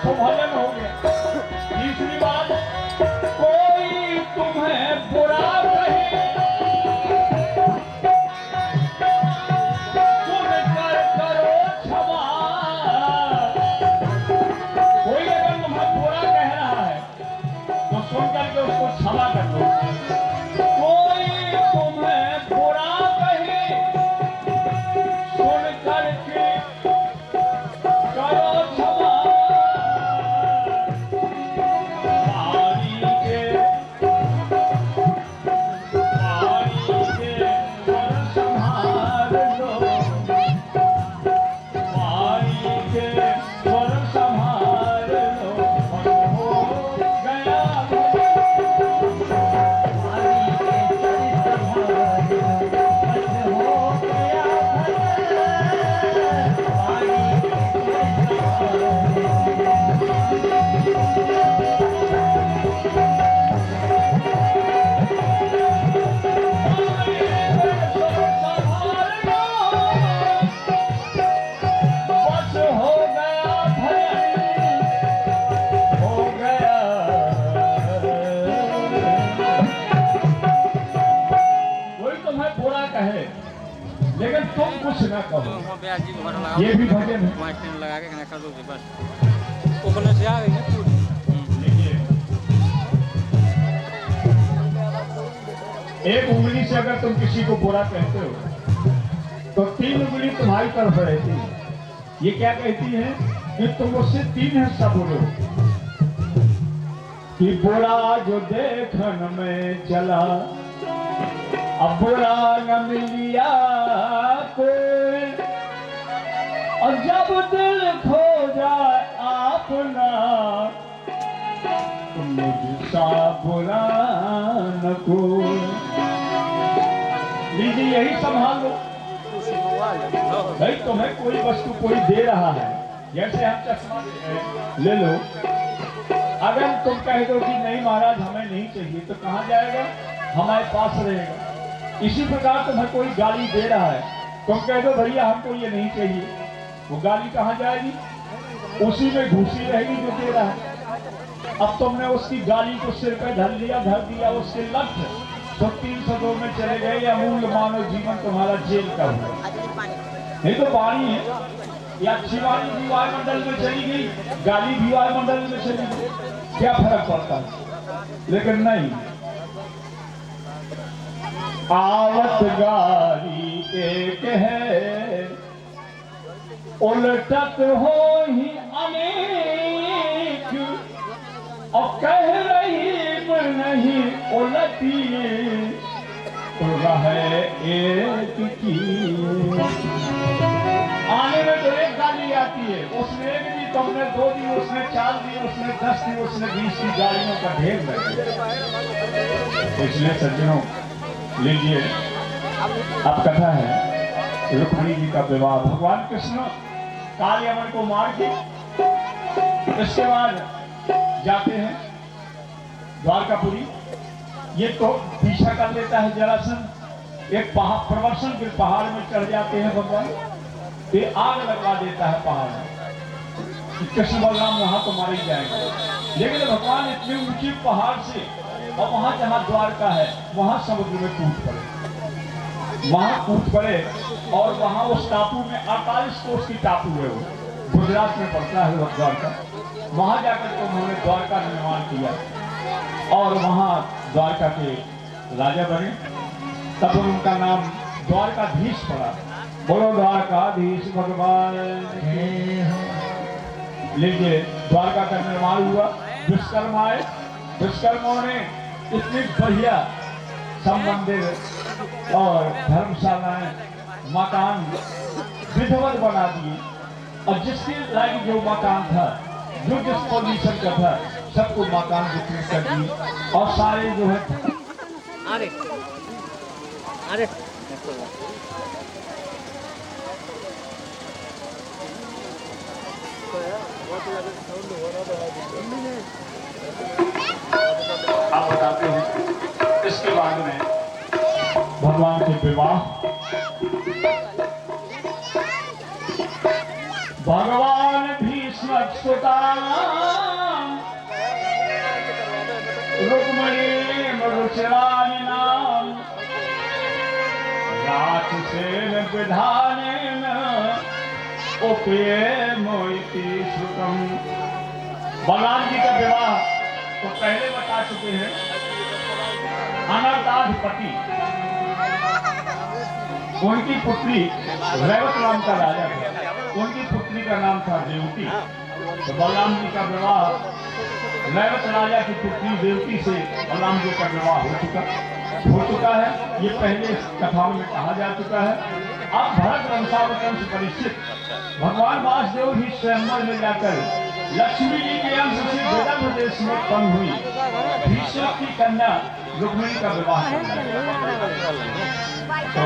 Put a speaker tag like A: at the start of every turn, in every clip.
A: तो भजन हो गया। तीसरी बात, कोई तुम्हें बुरा कहे सुनकर करो क्षमा। कोई अगर तुम्हें बुरा कह रहा है तो सुनकर के उसको क्षमा कर दो। कोई तुम्हें बुरा कहे सुनकर के करो क्षमा। पानी के स्वर संभाल लो, पानी के स्वर संभाल लो, हो गया लेकिन तुम कुछ ना कहो। ये भी भजन है।
B: लगा के कर दो बस ओपन से आ गई ना पूरी।
A: एक उंगली से अगर तुम किसी को बुरा कहते हो तो 3 उंगली तुम्हारी तरफ रहती है। ये क्या कहती है कि तुम उससे 3 हिस्सा बोलो कि बुरा जो देखन में चला अब बुरा न मिलिया कोई, और जब दिल खो जाए आपना तो मुझसा बुरा न कोई। लीजिए यही संभाल लो। भाई तुम्हें कोई वस्तु कोई दे रहा है, जैसे हम चश्मा ले लो, अगर तुम कह दो कि नहीं महाराज हमें नहीं चाहिए तो कहाँ जाएगा, हमारे पास रहेगा। इसी प्रकार तुम्हें कोई गाली दे रहा है, तुम कह दो भैया हमको ये नहीं चाहिए, वो गाली कहाँ जाएगी, उसी में घुसी रहेगी जो दे रहा है। अब तुमने उसकी गाली को सिर पे धर दिया उसके लक्ष्य तो 302 में चले गए, या मूल मानव जीवन तुम्हारा जेल का हुआ। नहीं तो पानी है, या अच्छी वाली भी वायुमंडल में चली गई, गाली भी वायुमंडल में चली गई, क्या फर्क पड़ता है। लेकिन नहीं, आवत गारी एक है उलटत हो ही अनेक, और कह रही नहीं उलटी तो रहे एक की। आने में तो एक गाली आती है, उसने एक दी, तुमने 2 दी, उसने 4 दी, उसने 10 दी, उसने 20 की गालियों का ढेर लगे। इसलिए सज्जनों लीजिए, अब कथा है रुक्मिणी जी का विवाह। भगवान कृष्ण काल यमन को मार के इसके बाद जाते हैं द्वारकापुरी। ये तो पीछा कर लेता है जरासंध, एक पहाड़ प्रवर्षण के पहाड़ में चढ़ जाते हैं भगवान, ये आग लगवा देता है पहाड़ में। कृष्ण बलराम वहां तो मारे जाएंगे, लेकिन भगवान इतने ऊंचे पहाड़ से, और वहां जहां द्वारका है वहां समुद्र में कूद पड़े, और वहां उस टापू में 48 कोस की टापू है, वो गुजरात में पड़ता है वो द्वारका। वहां जाकर के उन्होंने द्वारका निर्माण किया और वहां द्वारका के राजा बने। तब उनका नाम द्वारकाधीश पड़ा। बोलो द्वारकाधीश भगवान। लीजिए, द्वारका का निर्माण हुआ, विश्वकर्मा आए, विश्वकर्माओं ने इतनी बढ़िया सब मंदिर और धर्मशालाएं मकान विधिवत बना दिए, और जिसके लायक जो मकान था, जो जिस पोजीशन का था, सबको मकान वितरित कर दिए। और सारे जो है
B: अरे अरे
A: आप बताते हैं। इसके बाद में भगवान के विवाह, भगवान भीष्म सुताम रुक्मणी मरुचिरानिनाम राक्षसेन विधानेन उपेयमोइति श्रुतम्। बलराम जी का विवाह तो पहले बता चुके हैं। अनर्ताधिपति उनकी पुत्री रैवत राम का राजा था, उनकी पुत्री का नाम था देवती। तो बलराम जी का विवाह रैवत राजा की पुत्री देवती से बलराम जी का विवाह हो चुका है। ये पहले कथाओं में कहा जा चुका है। अब भरत वंशावतंश परीक्षित भगवान वासुदेव भी स्वयंवर में जाकर लक्ष्मी जी के अंश से विदर्भ देश में उत्पन्न हुई भीष्म की कन्या रुक्मिणी का विवाह तो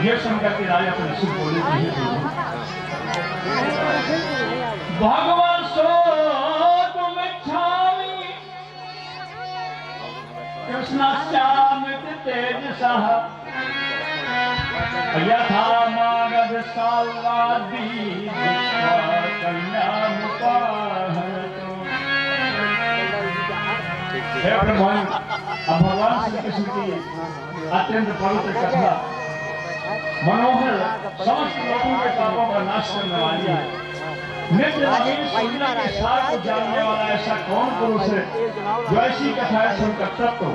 A: ये सुनकर के राजा परीक्षित बोले भगवान सो तुम इच्छामि कृष्णस्यामृत तेजसः यथा मागध साल्वादी अब भगवान श्री कृष्ण की अत्यंत पवित्र कथा मनोहर समस्त लोगों के पापों का नाश करने वाली है। नित्य नवीन सूचना के साथ को जानने वाला ऐसा कौन पुरुष है जो ऐसी कथाएं सुनकर तृप्त हो?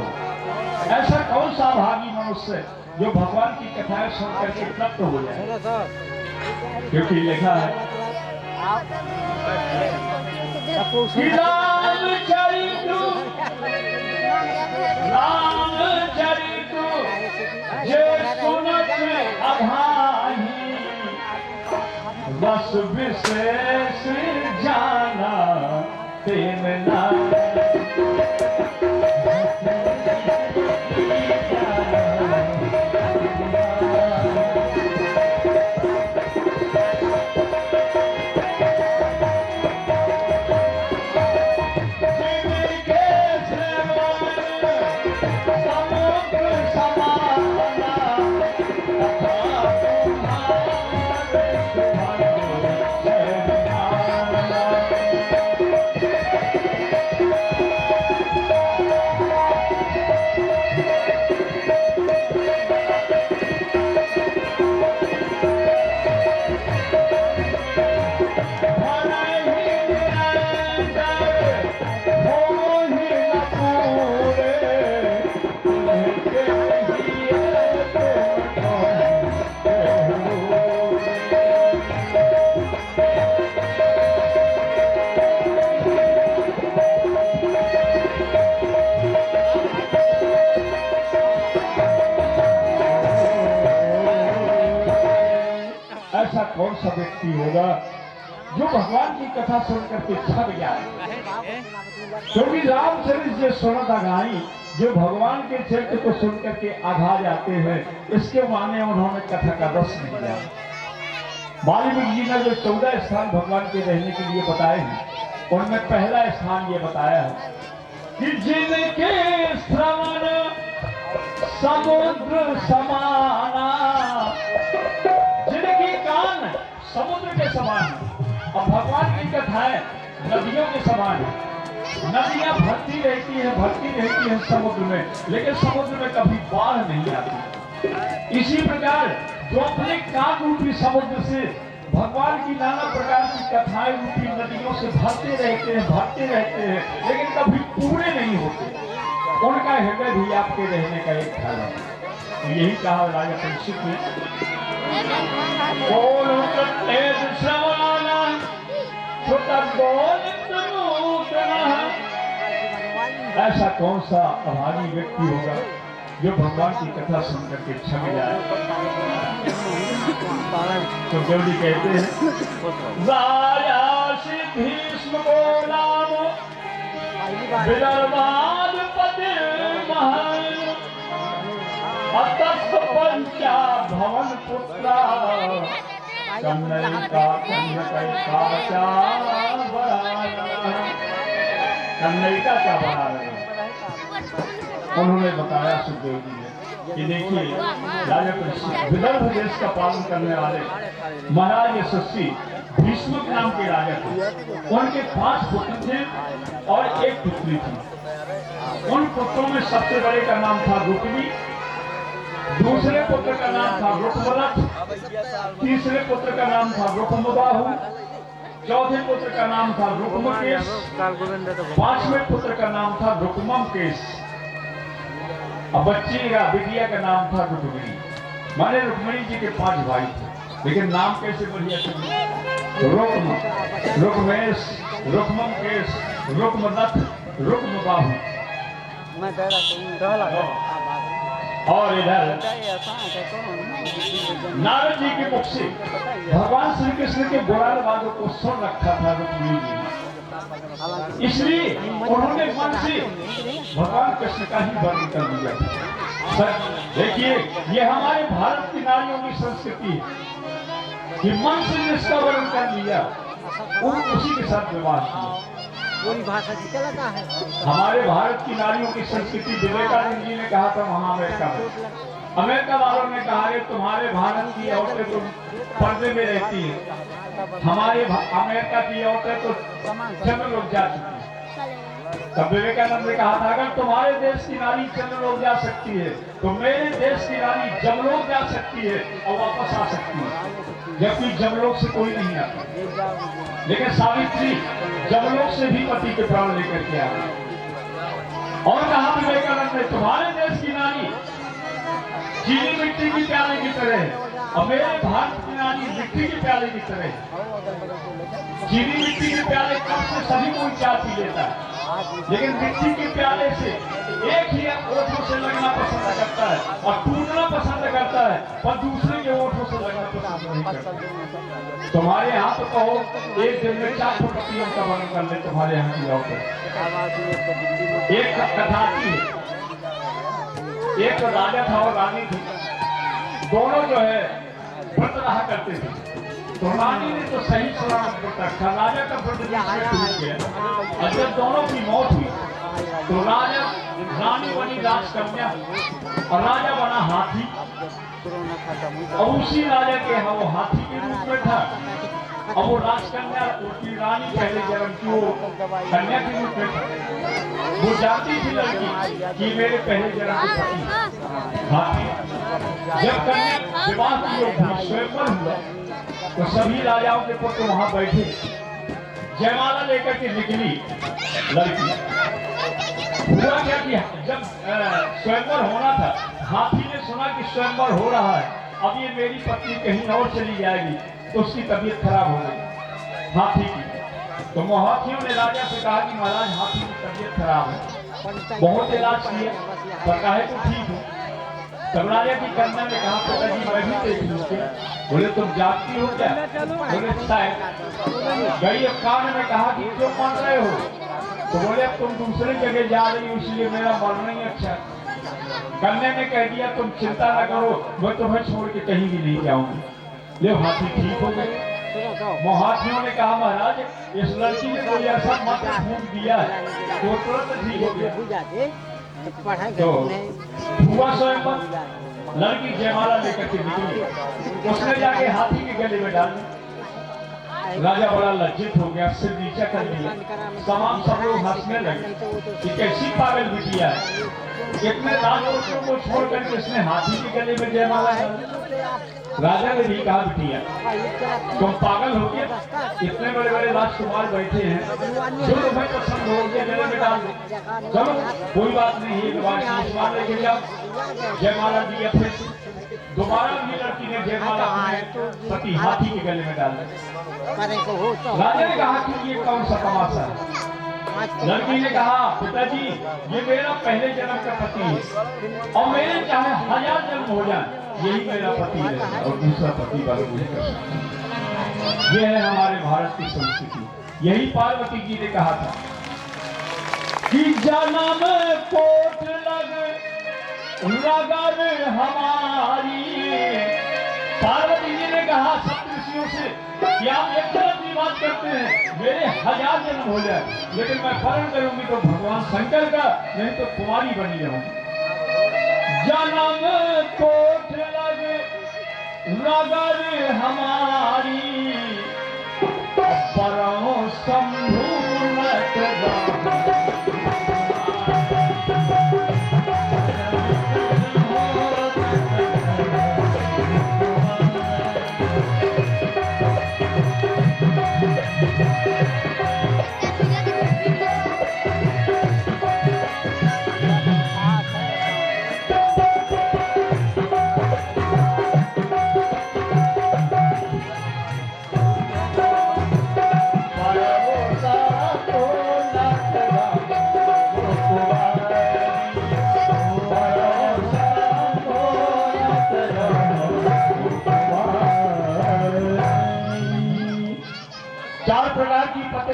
A: ऐसा कौन सा भागी मनुष्य जो भगवान की कथाएं सुनकर के तृप्त हो जाए? क्योंकि लिखा है राम चरितु जे सुनत अभाही बस विशेष जाना तेन नाम। ऐसा कौन सा व्यक्ति होगा जो भगवान की कथा सुनकर के थक जाए? क्योंकि रामचरित जो सुनत अघाई जो भगवान के चरित्र को सुनकर के आघा जाते हैं, इसके माने उन्होंने कथा का रस नहीं लिया। वाल्मीकि जी ने जो 14 स्थान भगवान के रहने के लिए बताए हैं, उनमें पहला स्थान ये बताया है कि जिनके श्रवण समुद्र समाना, जिनके कान समुद्र के समान है। अब भगवान की कथाएं नदियों के समान है। नदियां भरती रहती है समुद्र में, लेकिन समुद्र में कभी बाढ़ नहीं आती। इसी प्रकार जो अपने कान रूपी समुद्र से भगवान की नाना प्रकार की कथाएं रूपी नदियों से भरते रहते हैं, लेकिन कभी पूरे नहीं होते। उनका हृदय भी आपके रहने का एक फल है। यही कहा राजा परीक्षित ने, ऐसा कौन सा अभागी व्यक्ति होगा जो भगवान की कथा सुनकर के छक जाए? तो देवजी कहते हैं राजा श्री भीष्म को नाम विदर्भाद पति महल अतस्थ पंचा भवन पुत्रा कन्नैका क्या बना रहे हैं? उन्होंने बताया सुखदेव जी ने कि देखिए राजा कृष्ण विदर्भ देश का पालन करने वाले महाराज यशस्वी भीष्म नाम के राजा थे। उनके 5 पुत्र थे और 1 पुत्री थी। उन पुत्रों में सबसे बड़े का नाम था रुक्मी, दूसरे पुत्र का नाम था रुक्मरथ, तीसरे पुत्र का नाम था रुक्मबाहु, चौथे पुत्र का नाम था रुक्मकेश, 5वें पुत्र का नाम था रुक्मकेश। अब बच्ची का बिटिया का नाम था रुक्मिणी। माने रुक्मिणी जी के 5 भाई थे, लेकिन नाम कैसे बढ़िया थे? रुक्म, रुक्मेश, रुक्मकेश, रुक्मदत्त, रुक्मबाहु। और इधर नारद जी के मुख से भगवान श्री कृष्ण के बुरान वादों को सुन रखा था रुक्मिणी जी ने, इसलिए उन्होंने मन से भगवान कृष्ण का ही वर्णन कर दिया था। देखिए ये हमारे भारत की नारियों की संस्कृति है कि मन से जिसका वर्णन कर लिया उसी के साथ विवाह किया।
C: पूरी भाषा से चलाता है।
A: हमारे भारत की नारियों की संस्कृति विवेकानंद जी ने कहा था वहां अमेरिका वालों ने कहा कि तुम्हारे भारत की औरतें तो पर्दे में रहती है, हमारे अमेरिका की औरतें तो चंद्रलोक जा चुकी है। तब विवेकानंद ने कहा था अगर तुम्हारे देश की नारी चंद्रलोक जा सकती है तो मेरे देश की नारी जमलोक जा सकती है और वापस आ सकती है, जबकि जमलोक से कोई नहीं आता। लेकिन सावित्री जमलोक से भी पति के प्राण लेकर के आ और कहा विवेकानंद ने तुम्हारे देश की नारी चीनी मिट्टी की प्याले की तरह और मेरे भारत की नारी मिट्टी की प्याले की तरह। चीनी मिट्टी के प्याले कब से सभी कोई चाय पी लेता है, लेकिन मिट्टी के प्याले से एक ही ओठों से लगना पसंद करता है और टूटना पसंद करता है, पर दूसरे के ओठों से लगना पसंद नहीं करता। तुम्हारे यहाँ तो कहो एक दिन में 4 पतियों का वर्णन कर ले तुम्हारे यहाँ की औरत। एक कथा थी, एक तो राजा था और रानी थी, दोनों जो है व्रत रहा करते थे। तो रानी ने तो सही सलामत व्रत रखा, राजा का व्रत टूट गया और जब दोनों की मौत हुई तो रानी बनी राजकन्या और राजा बना हाथी। और उसी राजा के यहाँ वो हाथी के रूप में था और वो राजकन्या उसकी रानी पहले जन्म की वो कन्या के रूप में था। वो जानती थी लड़की कि मेरे पहले जन्म के पति हाथी। जब कन्या विवाह की स्वयंवर हुआ तो सभी राजाओं के पुत्र वहां बैठे, जयमाला लेकर के निकली लड़की। हुआ क्या कि जब स्वयंवर होना था, हाथी ने सुना कि स्वयंवर हो रहा है, अब ये मेरी पत्नी कहीं और चली जाएगी, तो उसकी तबीयत खराब हो गई हाथी की। तो हाथियों ने राजा से कहा कि महाराज हाथी की तबीयत खराब है, बहुत इलाज किया पर कहे तो ठीक है। तब राजा की कन्या ने कहा पिताजी मैं भी देख लूँ। बोले तुम जागती हो क्या? बोले शायद। गई कान में कहा कि क्यों मान रहे हो? तो बोले अब तुम दूसरी जगह जा रही हो इसलिए मेरा मरना ही अच्छा। कन्या ने कह दिया तुम चिंता न करो, मैं तुम्हें छोड़ के कहीं भी नहीं जाऊंगी। ले हाथी ठीक हो गए। हाथियों ने कहा महाराज इस लड़की ने कोई ऐसा मंत्र फूंक दिया है तो तुरंत ठीक हो गया। तो हुआ स्वयंवर, लड़की जयमाला लेकर के निकली, उसने जाके हाथी के गले में डाल दी। राजा बड़ा लज्जित हो गया, सिर नीचा कर दिया। तमाम सब लोग हंसने लगे कि कैसी पागल बिटिया है, इतने राजवंशियों को छोड़ करके इसने हाथी के गले में जयमाला डाल। राजा ने भी कहा बिटिया तुम पागल हो गए, इतने बड़े बड़े राजकुमार बैठे हैं, जो तुम्हें पसंद हो गया गले में डाल दो। चलो कोई बात नहीं, एक बार लेके जाओ। जयमाला दिया, फिर दोबारा भी लड़की ने जयमाला पति हाथी के गले में डाल दिया। राजा ने कहा कि ये कौन सा तमाशा है? लड़की ने कहा पिताजी ये मेरा पहले जन्म का पति है और मेरे चाहे 1000 जन्म हो जाए यही मेरा पति है और दूसरा पति वालों नहीं कर सकता। ये है हमारे भारत की संस्कृति। यही पार्वती जी ने कहा था कि जन्म कोट लगन हमारी। पार्वती जी ने कहा सप्तऋषियों से कि आप एक जन्म की बात करते हैं, मेरे 1000 जन्म हो जाए लेकिन मैं फरण करूंगी तो भगवान शंकर का, नहीं तो कुमारी बनी रहूंगी। जन्म कोट लगे नगर हमारी, परम शंभु नत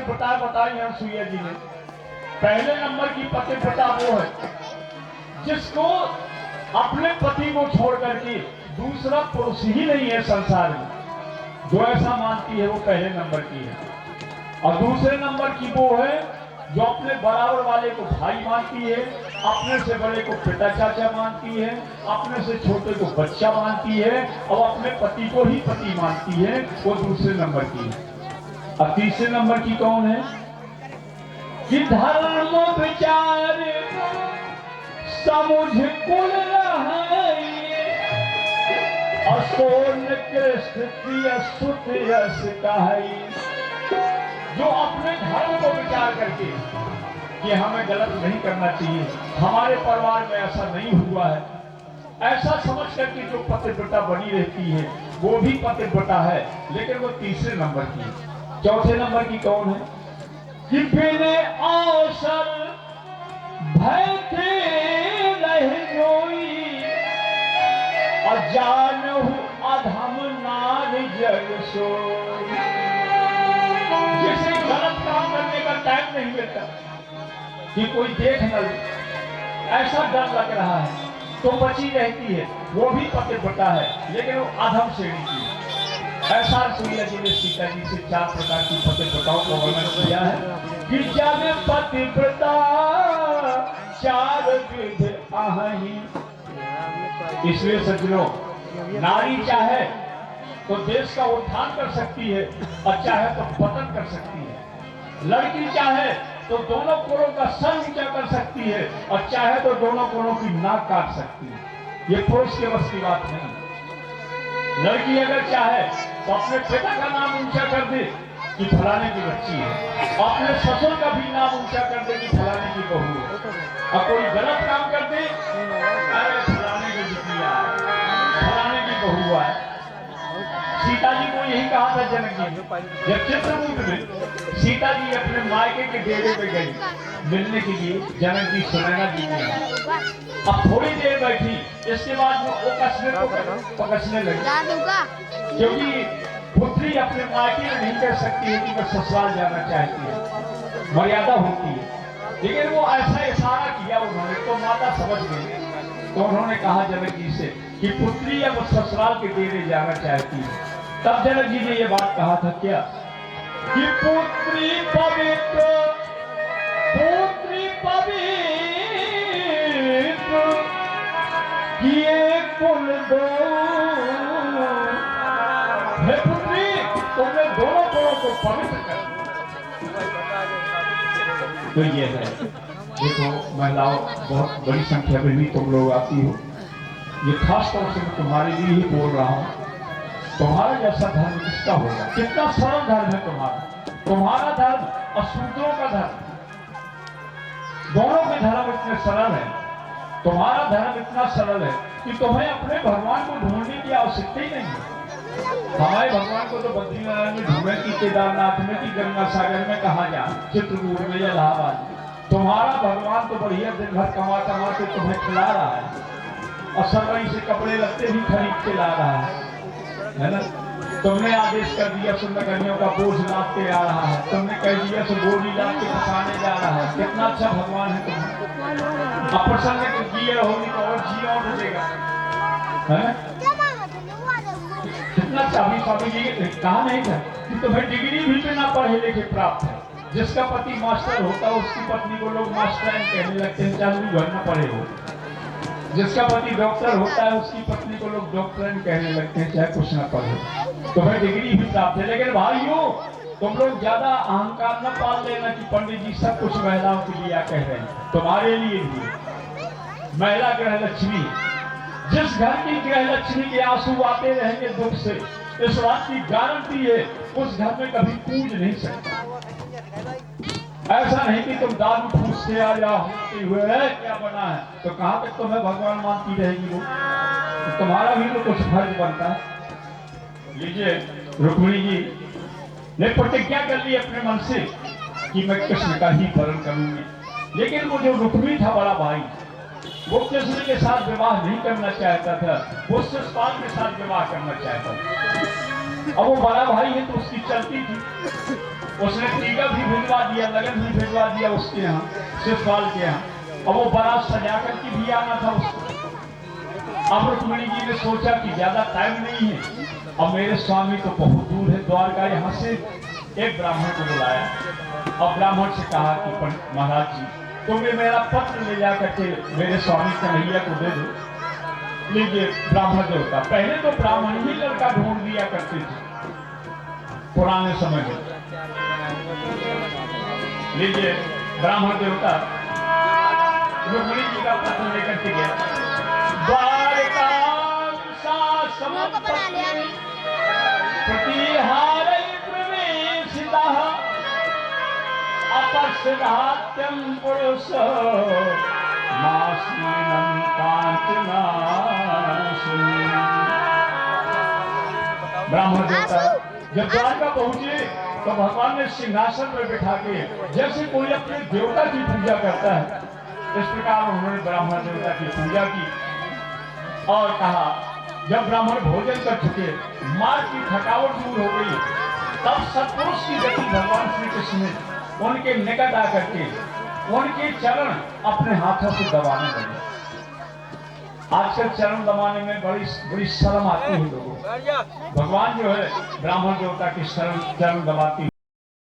A: पता बताई है सुइया जी ने। पहले नंबर की पति पता वो है जिसको अपने पति को छोड़ करके दूसरा पुरुष ही नहीं है संसार में, जो ऐसा मानती है वो पहले नंबर की है। और दूसरे नंबर की वो है जो अपने बराबर वाले को भाई मानती है, अपने से बड़े को पिता चाचा मानती है, अपने से छोटे को बच्चा मानती है, और अपने पति को ही पति मानती है, वो दूसरे नंबर की है। और तीसरे नंबर की कौन है कि धर्म विचार समुझ कुल असोन कृष्ण सुत यश कहाई, जो अपने धर्म को विचार करके कि हमें गलत नहीं करना चाहिए, हमारे परिवार में ऐसा नहीं हुआ है, ऐसा समझ करके जो पतिव्रता बनी रहती है वो भी पतिव्रता है, लेकिन वो तीसरे नंबर की है। चौथे नंबर की कौन है कि बिने अवसर भय के रह जोई, और जानहु अधम नार जग सोई, जिसे गलत काम करने का टाइम नहीं मिलता कि कोई देख न ले, ऐसा डर लग रहा है तो बची रहती है, वो भी पतिव्रता है, लेकिन वो अधम श्रेणी की है। ऐसा सुइया जी ने सीता जी से 4 प्रकार की पतिव्रताओं को वर्णन किया है कि जब पतिव्रता 4 विध आहही। इसलिए सज्जनों, नारी चाहे तो देश का उत्थान कर सकती है और चाहे तो पतन कर सकती है। लड़की चाहे तो दोनों कोणों का सर नीचा कर सकती है और चाहे तो दोनों कोणों की नाक काट सकती है। ये पुरुष के बस की बात नहीं। लड़की अगर चाहे तो अपने पिता का नाम ऊंचा कर दे कि फलाने की बच्ची है, अपने ससुर का भी नाम ऊंचा कर दे कि फलाने की बहू है, और कोई गलत काम कर दे अरे फलाने की बिटिया है, फलाने की बहू है। सीता जी को यही कहा था जनक जी ने। जब चित्रकूट में सीता जी अपने मायके के डेरे पे गई मिलने के लिए, जनक जी सुनैना जी ने अब थोड़ी देर बैठी, इसके बाद वो पकड़ने लगी, क्योंकि पुत्री अपने मायके में नहीं कह सकती है कि मैं ससुराल जाना चाहती है, मर्यादा होती है। लेकिन वो ऐसा इशारा किया उन्होंने, तो माता समझ गई, तो उन्होंने कहा जनक जी से कि पुत्री अब ससुराल के डेरे जाना चाहती है। तब जनक जी ने ये बात कहा था क्या कि पुत्री पवित्र, पुत्री पवित्र किए कुल दो, हे पुत्री तुमने दोनों कुलों को पवित्र कर। तो ये है, देखो महिलाओं बहुत बड़ी संख्या में भी तुम लोग आती हो, ये खास तौर से मैं तुम्हारे लिए ही बोल रहा हूँ। तुम्हारा जैसा धर्म किसका होगा? कितना सरल धर्म है तुम्हारा। तुम्हारा धर्म और शूद्रों का धर्म, दोनों के धर्म इतने सरल है। तुम्हारा धर्म इतना सरल है कि तुम्हें अपने भगवान को ढूंढने की आवश्यकता ही नहीं है। हमारे भगवान को तो बद्रीनारायण में ढूंढे की, केदारनाथ में की, गंगा सागर में, कहा जा चित्रकूट में या इलाहाबाद। तुम्हारा भगवान तो बढ़िया दिन भर कमा कमा के तुम्हें खिला रहा है और सब वहीं से कपड़े लगते भी खरीद के ला रहा है ना। तुमने आदेश कर दिया सुंदरकन्याओं का बोझ लाद के आ रहा है, तुमने कह दिया तो बोझी लाद के फंसाने जा रहा है। कितना अच्छा भगवान है तुम। अब प्रसन्न किए होगी तो और जी और देगा, है ना। कितना चाबी स्वामी जी कहा नहीं था कि तुम्हें डिग्री भी तो ना पढ़े लिखे प्राप्त है। जिसका पति मास्टर होता है उसकी पत्नी को लोग मास्टर कहने लगते हैं, चाहे भी घर न पढ़े हो। जिसका पति डॉक्टर होता है उसकी पत्नी को लोग डॉक्टर कहने लगते हैं, चाहे कुछ ना पढ़े। तो भाई डिग्री भी प्राप्त है, लेकिन भाइयों तुम लोग ज्यादा अहंकार न पाल लेना कि पंडित जी सब कुछ महिलाओं के लिए कह रहे हैं। तुम्हारे लिए भी महिला ग्रह लक्ष्मी, जिस घर की ग्रह लक्ष्मी के आंसू आते रहेंगे दुख से, इस बात की गारंटी है उस घर में कभी पूज नहीं सकता। ऐसा नहीं कि तुम दारू फूस के आ जाओ होते हुए है क्या बना है, तो कहां तक तुम्हें भगवान मानती रहेगी वो, तो तुम्हारा भी तो कुछ फर्ज बनता है। लीजिए रुक्मिणी जी ने प्रतिज्ञा कर ली अपने मन से कि मैं कृष्ण का ही वरण करूंगी, लेकिन वो जो रुक्मी था बड़ा भाई, वो कृष्ण के साथ विवाह नहीं करना चाहता था, वो शिशुपाल के साथ विवाह करना चाहता था। अब वो बड़ा भाई है तो उसकी चलती थी, उसने टीका भी भिजवा दिया, लगन भी भिजवा दिया उसके यहाँ, शिशुपाल के यहाँ। अब वो बारात सजा करके भी आना था उसको। अब रुक्मिणी जी ने सोचा कि ज्यादा टाइम नहीं है, अब मेरे स्वामी तो बहुत दूर है द्वारका, यहाँ से एक ब्राह्मण को बुलाया। अब ब्राह्मण से कहा कि महाराज जी तुम्हें मेरा पत्र ले जाकर के मेरे स्वामी कन्हैया को दे दो। लीजिए ब्राह्मण देवता, पहले तो ब्राह्मण ही लड़का ढूंढ दिया करते थे पुराने समय में। लीजिए ब्राह्मण देवता रुक्मिणी जी का पत्र लेकर के गया। द्वारका प्रतिहारै प्रवेशितः अपश्यदात्यं पुरुष मासीनं कांचनासु। ब्राह्मण देवता जब द्वारका पहुंचे तो भगवान ने सिंहासन पर बिठा के जैसे कोई अपने देवता की पूजा करता है, इस प्रकार उन्होंने ब्राह्मण देवता की पूजा की और कहा। जब ब्राह्मण भोजन कर चुके, मार्ग की थकावट दूर हो गई, तब सत्पुरुष की गति भगवान श्री कृष्ण ने उनके निकट आकर के उनके चरण अपने हाथों से दबाने लगे। आजकल चरण दबाने में बड़ी शर्म आती है लोगों को। भगवान जो है ब्राह्मण देवता के चरण दबाते